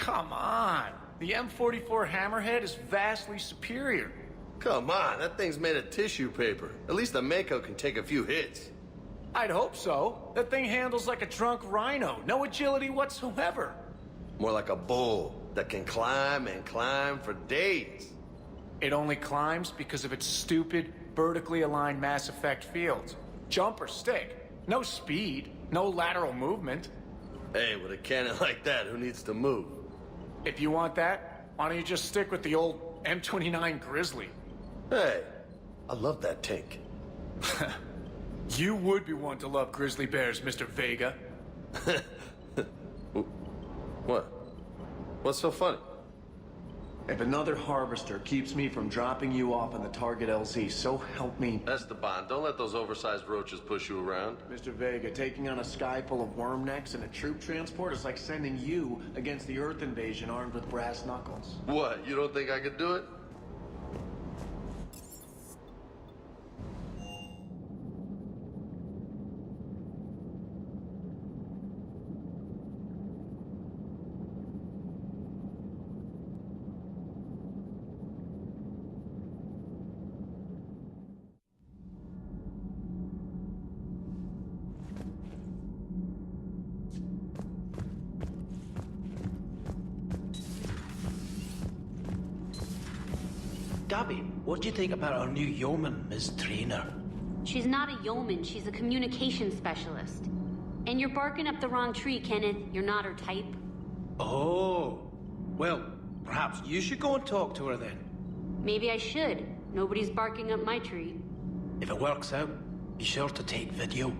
Come on. The M44 Hammerhead is vastly superior. Come on, that thing's made of tissue paper. At least the Mako can take a few hits. I'd hope so. That thing handles like a drunk rhino. No agility whatsoever. More like a bull that can climb and climb for days. It only climbs because of its stupid, vertically aligned mass effect fields. Jump or stick. No speed. No lateral movement. Hey, with a cannon like that, who needs to move? If you want that, why don't you just stick with the old M29 Grizzly? Hey, I love that tank. You would be one to love grizzly bears, Mr. Vega. What? What's so funny? If another harvester keeps me from dropping you off on the target LZ, so help me... Esteban, don't let those oversized roaches push you around. Mr. Vega, taking on a sky full of worm necks and a troop transport is like sending you against the Earth invasion armed with brass knuckles. What, you don't think I could do it? Gabby, what do you think about our new yeoman, Ms. Trainer? She's not a yeoman, she's a communication specialist. And you're barking up the wrong tree, Kenneth. You're not her type. Oh, well, perhaps you should go and talk to her then. Maybe I should. Nobody's barking up my tree. If it works out, be sure to take video.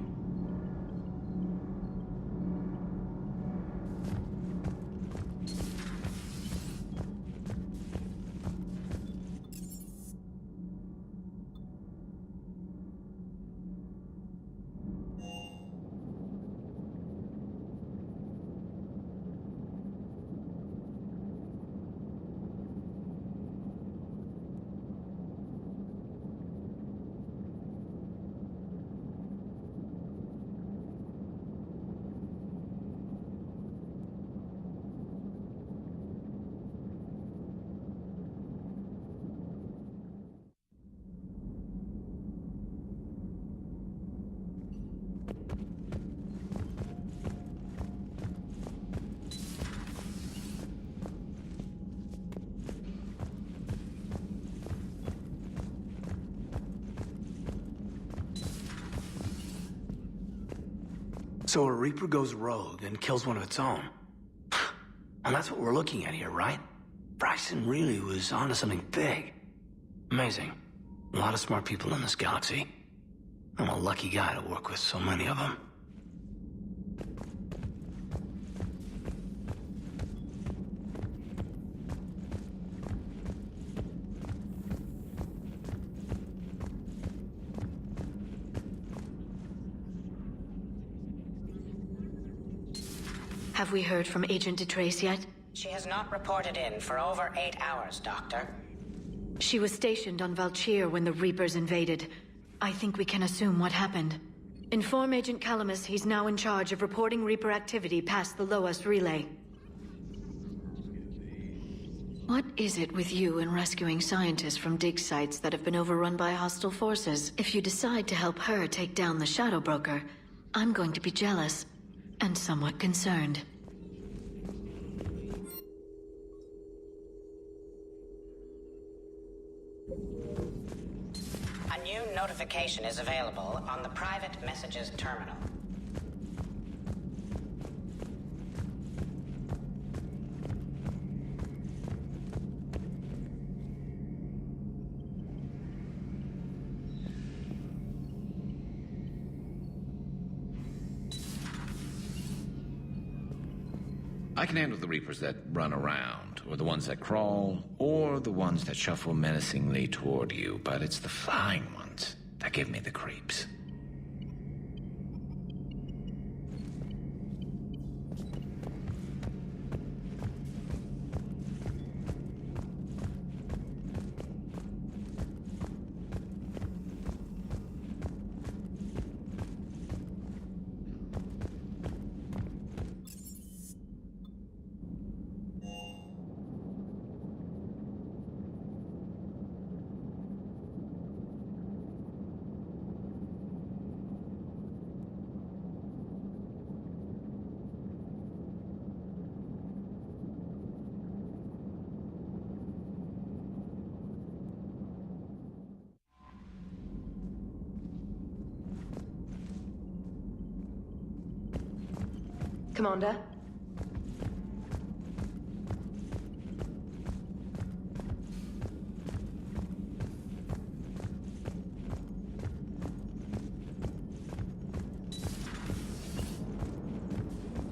So a Reaper goes rogue and kills one of its own. And that's what we're looking at here, right? Bryson really was onto something big. Amazing. A lot of smart people in this galaxy. I'm a lucky guy to work with so many of them. Have we heard from Agent DeTrace yet? She has not reported in for over 8 hours, Doctor. She was stationed on Valchir when the Reapers invaded. I think we can assume what happened. Inform Agent Calamus he's now in charge of reporting Reaper activity past the Loas relay. What is it with you and rescuing scientists from dig sites that have been overrun by hostile forces? If you decide to help her take down the Shadow Broker, I'm going to be jealous and somewhat concerned. A new notification is available on the private messages terminal. I can handle the Reapers that run around, or the ones that crawl, or the ones that shuffle menacingly toward you, but it's the flying ones that give me the creeps. Commander?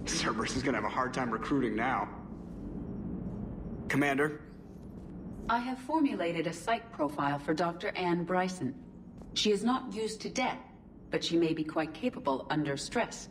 Cerberus is gonna have a hard time recruiting now. Commander? I have formulated a psych profile for Dr. Anne Bryson. She is not used to death, but she may be quite capable under stress.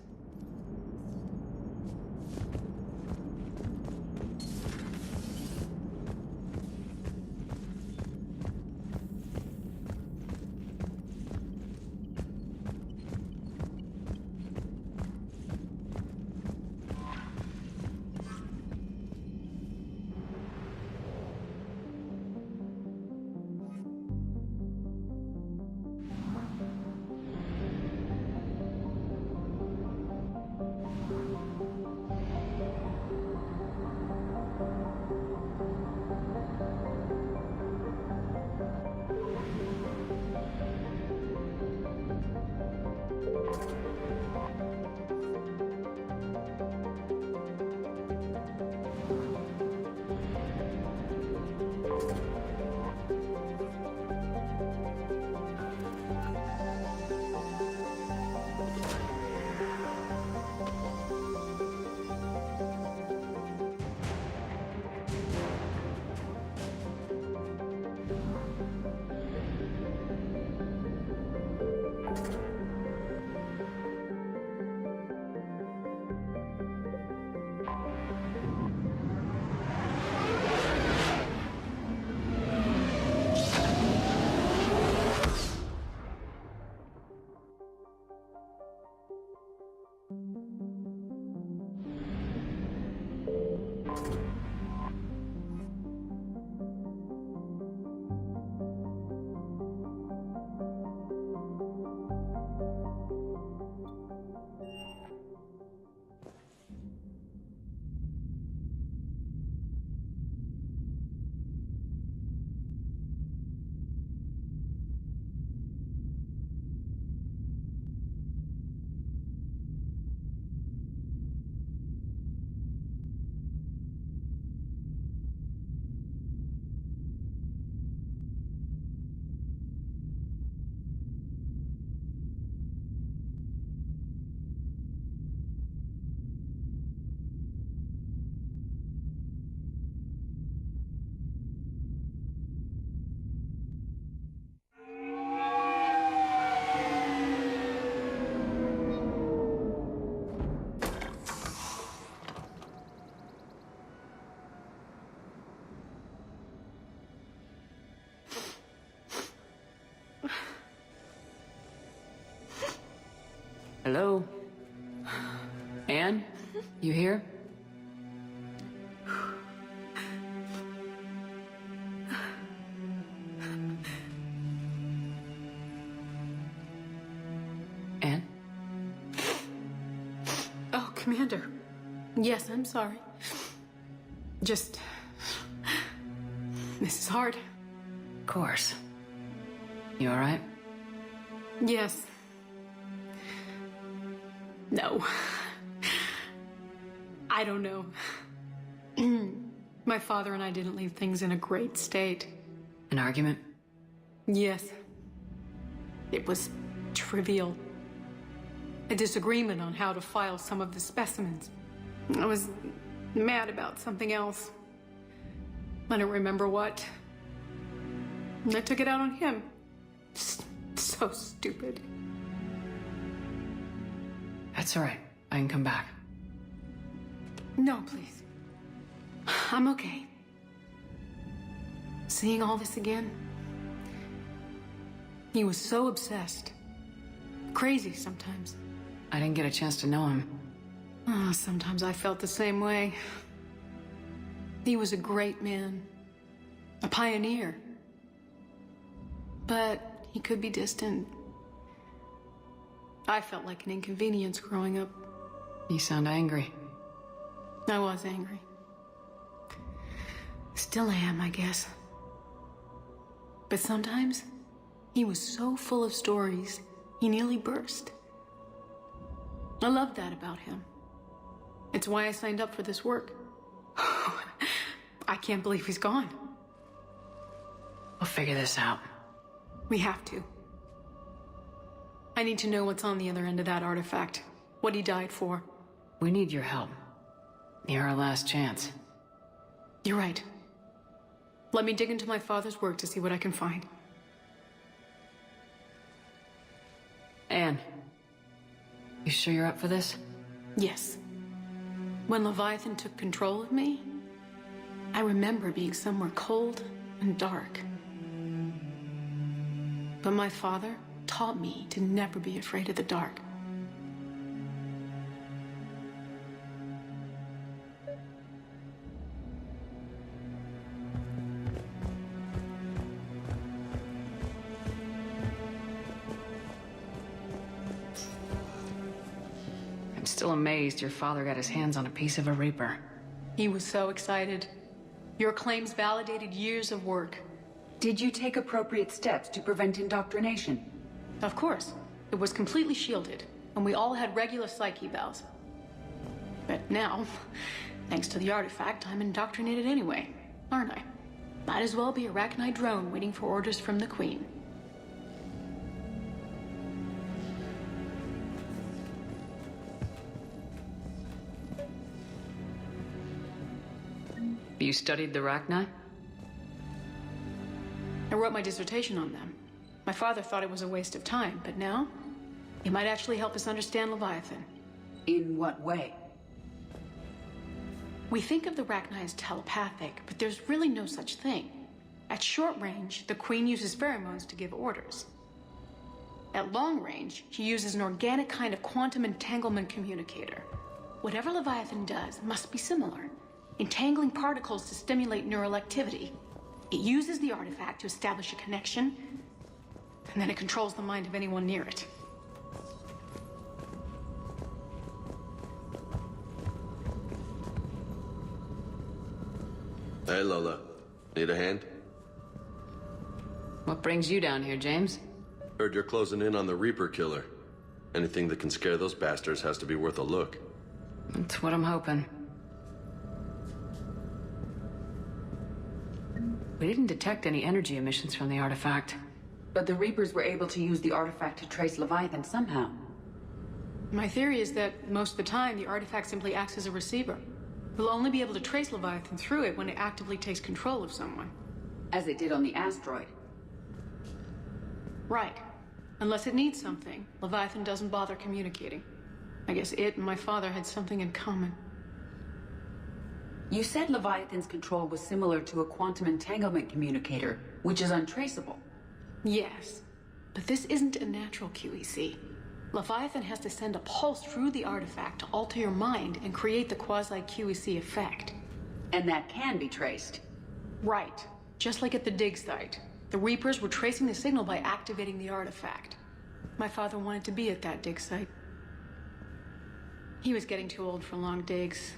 Hello? Anne? You here? Anne? Oh, Commander. Yes, I'm sorry. Just... This is hard. Of course. You alright? Yes. No. I don't know. My father and I didn't leave things in a great state. An argument? Yes. It was trivial. A disagreement on how to file some of the specimens. I was mad about something else. I don't remember what. And I took it out on him. So stupid. That's all right. I can come back. No, please. I'm okay. Seeing all this again, he was so obsessed. Crazy sometimes. I didn't get a chance to know him. Oh, sometimes I felt the same way. He was a great man. A pioneer. But he could be distant. I felt like an inconvenience growing up. You sound angry. I was angry. Still am, I guess. But sometimes, he was so full of stories, he nearly burst. I loved that about him. It's why I signed up for this work. I can't believe he's gone. We'll figure this out. We have to. I need to know what's on the other end of that artifact. What he died for. We need your help. You're our last chance. You're right. Let me dig into my father's work to see what I can find. Anne, you sure you're up for this? Yes. When Leviathan took control of me, I remember being somewhere cold and dark. But my father taught me to never be afraid of the dark. I'm still amazed your father got his hands on a piece of a Reaper. He was so excited. Your claims validated years of work. Did you take appropriate steps to prevent indoctrination? Of course. It was completely shielded, and we all had regular psych evals. But now, thanks to the artifact, I'm indoctrinated anyway, aren't I? Might as well be a Arachnite drone waiting for orders from the Queen. You studied the Arachni? I wrote my dissertation on them. My father thought it was a waste of time, but now, it might actually help us understand Leviathan. In what way? We think of the Arachni as telepathic, but there's really no such thing. At short range, the Queen uses pheromones to give orders. At long range, she uses an organic kind of quantum entanglement communicator. Whatever Leviathan does must be similar, entangling particles to stimulate neural activity. It uses the artifact to establish a connection, and then it controls the mind of anyone near it. Hey, Lola. Need a hand? What brings you down here, James? Heard you're closing in on the Reaper killer. Anything that can scare those bastards has to be worth a look. That's what I'm hoping. We didn't detect any energy emissions from the artifact. But the Reapers were able to use the artifact to trace Leviathan somehow. My theory is that most of the time, the artifact simply acts as a receiver. We'll only be able to trace Leviathan through it when it actively takes control of someone. As it did on the asteroid. Right. Unless it needs something, Leviathan doesn't bother communicating. I guess it and my father had something in common. You said Leviathan's control was similar to a quantum entanglement communicator, which is untraceable. Yes, but this isn't a natural QEC. Leviathan has to send a pulse through the artifact to alter your mind and create the quasi-QEC effect. And that can be traced. Right. Just like at the dig site. The Reapers were tracing the signal by activating the artifact. My father wanted to be at that dig site. He was getting too old for long digs,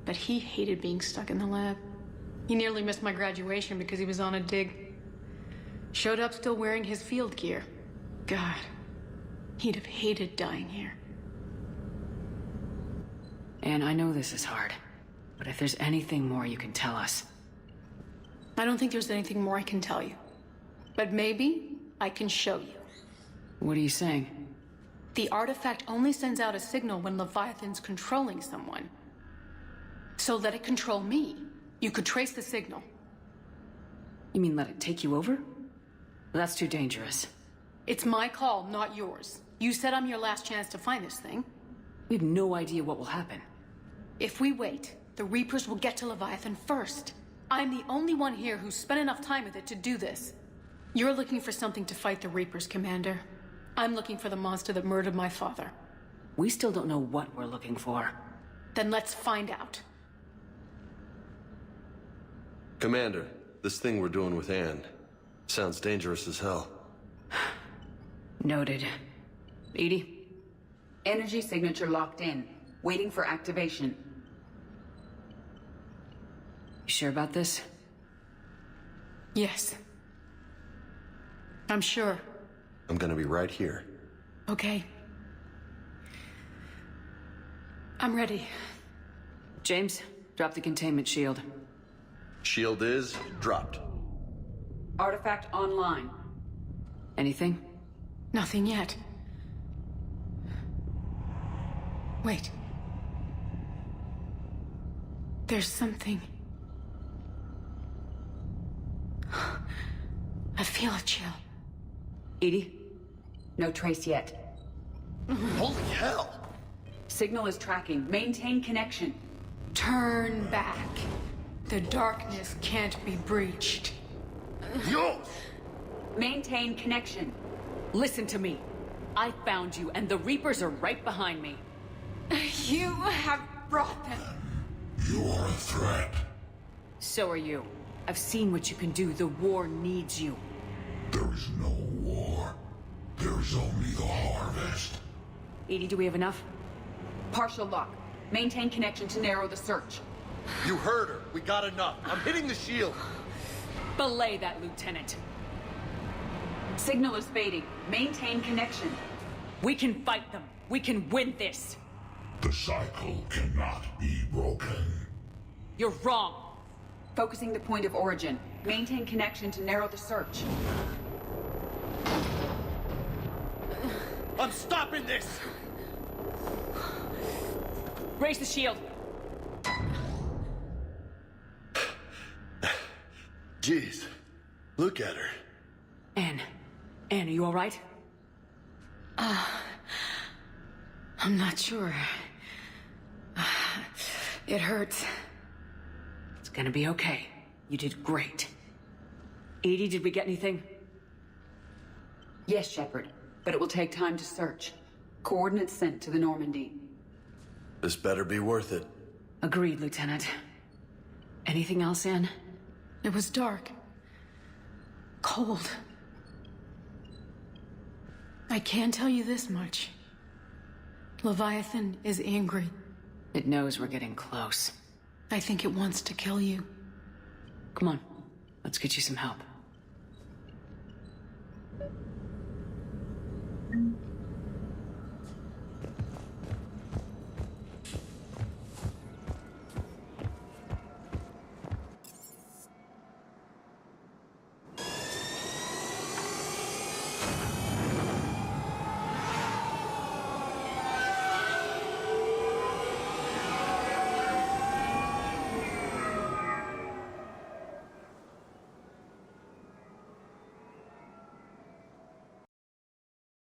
but he hated being stuck in the lab. He nearly missed my graduation because he was on a dig. Showed up still wearing his field gear. God, he'd have hated dying here. And I know this is hard, but if there's anything more you can tell us. I don't think there's anything more I can tell you. But maybe I can show you. What are you saying? The artifact only sends out a signal when Leviathan's controlling someone. So let it control me. You could trace the signal. You mean let it take you over? That's too dangerous. It's my call, not yours. You said I'm your last chance to find this thing. We have no idea what will happen. If we wait, the Reapers will get to Leviathan first. I'm the only one here who's spent enough time with it to do this. You're looking for something to fight the Reapers, Commander. I'm looking for the monster that murdered my father. We still don't know what we're looking for. Then let's find out. Commander, this thing we're doing with Anne sounds dangerous as hell. Noted. Edie? Energy signature locked in. Waiting for activation. You sure about this? Yes. I'm sure. I'm gonna be right here. Okay. I'm ready. James, drop the containment shield. Shield is dropped. Artifact online. Anything? Nothing yet. Wait. There's something. I feel a chill. Edie? No trace yet. Holy hell! Signal is tracking. Maintain connection. Turn back. The darkness can't be breached. Yo! Maintain connection. Listen to me. I found you, and the Reapers are right behind me. You have brought them. You are a threat. So are you. I've seen what you can do. The war needs you. There is no war. There is only the harvest. Edie, do we have enough? Partial lock. Maintain connection to narrow the search. You heard her. We got enough. I'm hitting the shield. Belay that, Lieutenant. Signal is fading. Maintain connection. We can fight them. We can win this. The cycle cannot be broken. You're wrong. Focusing the point of origin. Maintain connection to narrow the search. I'm stopping this! Raise the shield. Jeez. Look at her. Anne, are you all right? I'm not sure. It hurts. It's gonna be okay. You did great. Edie, did we get anything? Yes, Shepard, but it will take time to search. Coordinates sent to the Normandy. This better be worth it. Agreed, Lieutenant. Anything else, Anne? It was dark. Cold. I can tell you this much. Leviathan is angry. It knows we're getting close. I think it wants to kill you. Come on, let's get you some help.